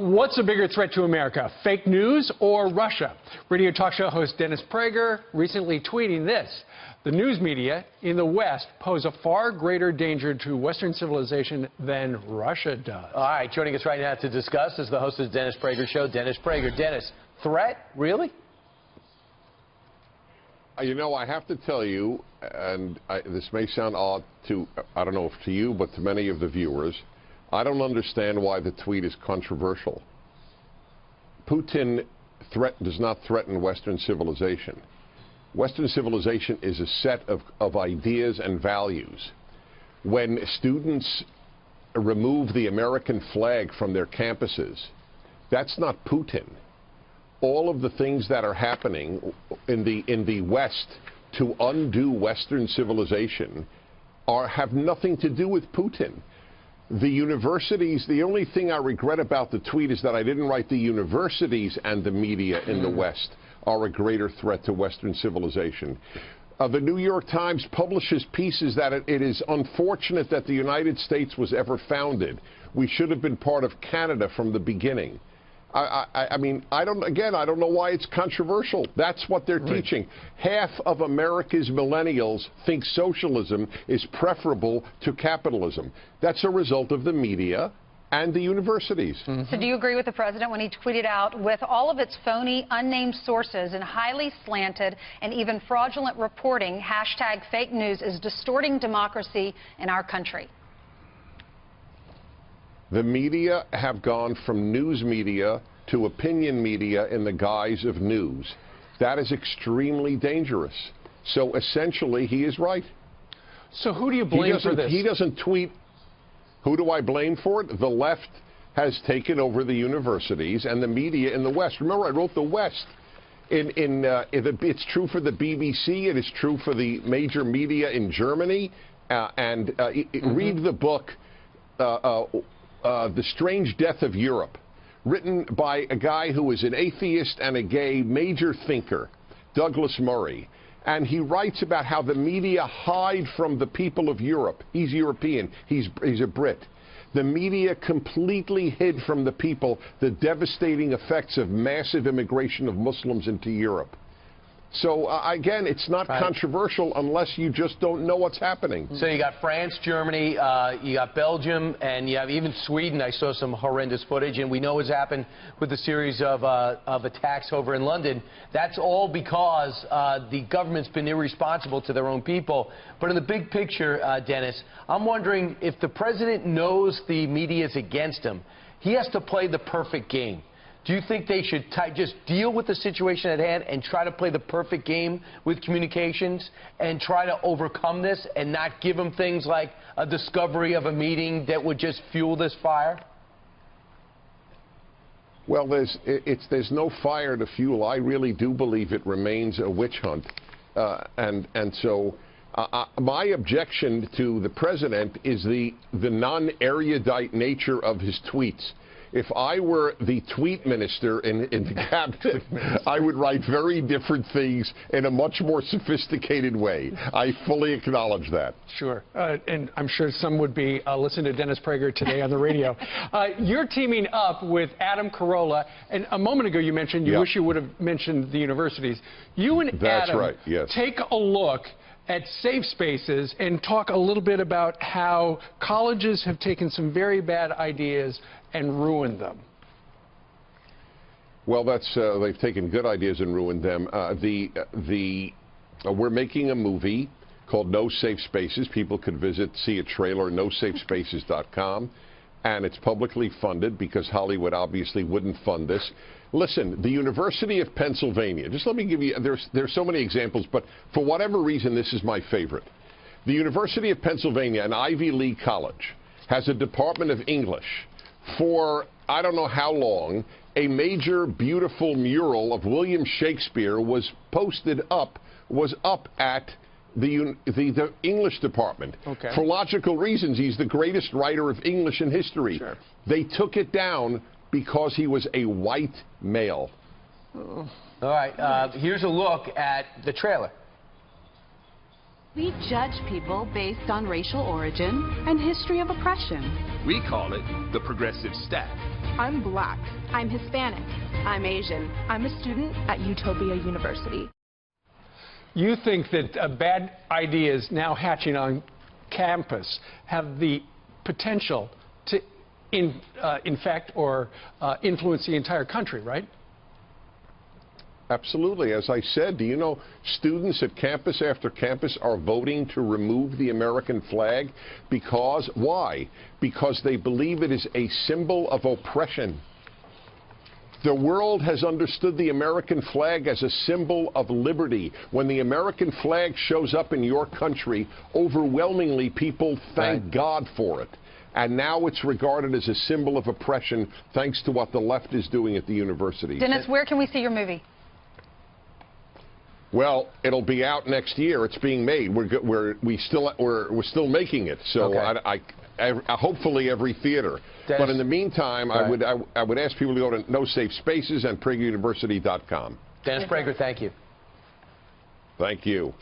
What's a bigger threat to America, fake news or Russia? Radio talk show host Dennis Prager recently tweeting this: the news media in the West pose a far greater danger to Western civilization than Russia does. All right, joining us right now to discuss is the host of the Dennis Prager Show, Dennis Prager. Dennis, threat? Really? You know, I have to tell you, and this may sound odd to, I don't know if to you, but to many of the viewers, I don't understand why the tweet is controversial. Putin does not threaten Western civilization. Western civilization is a set of ideas and values. When students remove the American flag from their campuses, that's not Putin. All of the things that are happening in the West to undo Western civilization have nothing to do with Putin. The universities, the only thing I regret about the tweet is that I didn't write the universities and the media in the West are a greater threat to Western civilization. The New York Times publishes pieces that it is unfortunate that the United States was ever founded. We should have been part of Canada from the beginning. I mean, I don't know why it's controversial. That's what they're teaching. Half of America's millennials think socialism is preferable to capitalism. That's a result of the media and the universities. So do you agree with the president when he tweeted out, with all of its phony, unnamed sources and highly slanted and even fraudulent reporting, hashtag fake news is distorting democracy in our country? The media have gone from news media to opinion media in the guise of news. That is extremely dangerous. So essentially, he is right. So who do you blame for this? He doesn't tweet. Who do I blame for it? The left has taken over the universities and the media in the West. Remember, I wrote the West. It's true for the BBC. It is true for the major media in Germany. Read the book, The Strange Death of Europe, written by a guy who is an atheist and a gay major thinker, Douglas Murray. And he writes about how the media hide from the people of Europe. He's European. He's a Brit. The media completely hid from the people the devastating effects of massive immigration of Muslims into Europe. So, again, it's not controversial unless you just don't know what's happening. So you got France, Germany, you got Belgium, and you have even Sweden. I saw some horrendous footage, and we know what's happened with the series of attacks over in London. That's all because the government's been irresponsible to their own people. But in the big picture, Dennis, I'm wondering if the president knows the media is against him, he has to play the perfect game. Do you think they should just deal with the situation at hand and try to play the perfect game with communications and try to overcome this and not give them things like a discovery of a meeting that would just fuel this fire? Well, there's no fire to fuel. I really do believe it remains a witch hunt. So my objection to the president is the non-erudite nature of his tweets. If I were the tweet minister in the cabinet, I would write very different things in a much more sophisticated way. I fully acknowledge that. Sure. And I'm sure some would be listening to Dennis Prager today on the radio. You're teaming up with Adam Carolla. And a moment ago you mentioned you wish you would have mentioned the universities. You and Adam take a look at safe spaces and talk a little bit about how colleges have taken some very bad ideas and ruined them. Well, they've taken good ideas and ruined them. We're making a movie called No Safe Spaces. People could see a trailer, nosafespaces.com, and it's publicly funded because Hollywood obviously wouldn't fund this. Listen, the University of Pennsylvania, just let me give you, there's so many examples, but for whatever reason, this is my favorite. The University of Pennsylvania, an Ivy League college, has a Department of English. For I don't know how long, a major, beautiful mural of William Shakespeare was up at the English department. Okay. For logical reasons, he's the greatest writer of English in history. Sure. They took it down because he was a white male. All right, here's a look at the trailer. We judge people based on racial origin and history of oppression. We call it the progressive stack. I'm Black. I'm Hispanic. I'm Asian. I'm a student at Utopia University. You think that bad ideas now hatching on campus have the potential to infect or influence the entire country, right? Absolutely. As I said, do you know students at campus after campus are voting to remove the American flag because, why? Because they believe it is a symbol of oppression. The world has understood the American flag as a symbol of liberty. When the American flag shows up in your country, overwhelmingly people thank God for it. And now it's regarded as a symbol of oppression thanks to what the left is doing at the university. Dennis, where can we see your movie? Well, it'll be out next year. It's being made. We're still making it. So okay. Hopefully every theater. Dennis, but in the meantime, right. I would ask people to go to No Safe Spaces and PragerUniversity.com. Dennis Prager, thank you. Thank you.